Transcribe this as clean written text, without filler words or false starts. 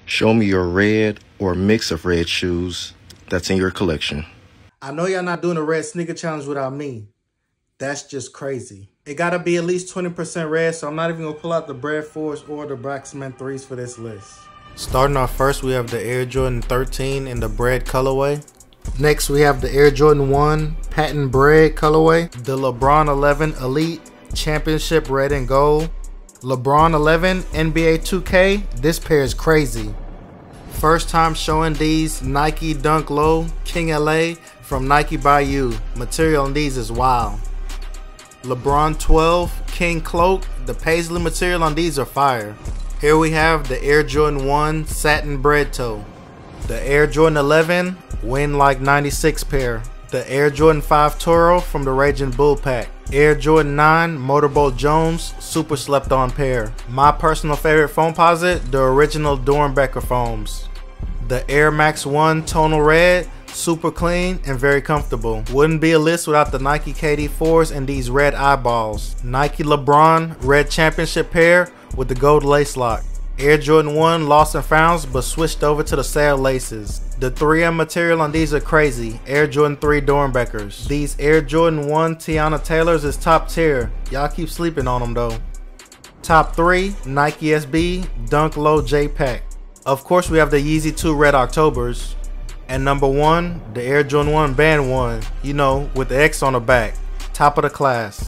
Show me your red or mix of red shoes that's in your collection. I know y'all not doing a red sneaker challenge without me. That's just crazy. It gotta be at least 20% red, so I'm not even gonna pull out the Bred 4s or the Black Cement 3s for this list. Starting off first, we have the Air Jordan 13 in the Bred colorway. Next, we have the Air Jordan 1 Patent Bred colorway. The LeBron 11 Elite Championship Red and Gold. LeBron 11 NBA 2K. This pair is crazy. First time showing these Nike Dunk Low King LA from Nike by You. Material on these is wild. LeBron 12 King Cloak. The paisley material on these are fire. Here we have the Air Jordan 1 Satin Bred Toe. The Air Jordan 11 Win Like 96 pair. The Air Jordan 5 Toro from the Raging Bull Pack. Air Jordan 9 Motorboat Jones Super Slept On pair. My personal favorite Foamposite, the original Doernbecher foams. The Air Max 1 Tonal Red, super clean and very comfortable. Wouldn't be a list without the Nike KD 4s and these red eyeballs. Nike LeBron Red Championship pair with the gold lace lock. Air Jordan 1 lost and founds but switched over to the sail laces. The 3M material on these are crazy. Air Jordan 3 Doernbechers. These Air Jordan 1 Tiana Taylors is top tier. Y'all keep sleeping on them though. Top 3 Nike SB Dunk Low J Pack. Of course we have the Yeezy 2 Red Octobers. And number 1, the Air Jordan 1 Band 1. You know, with the X on the back. Top of the class.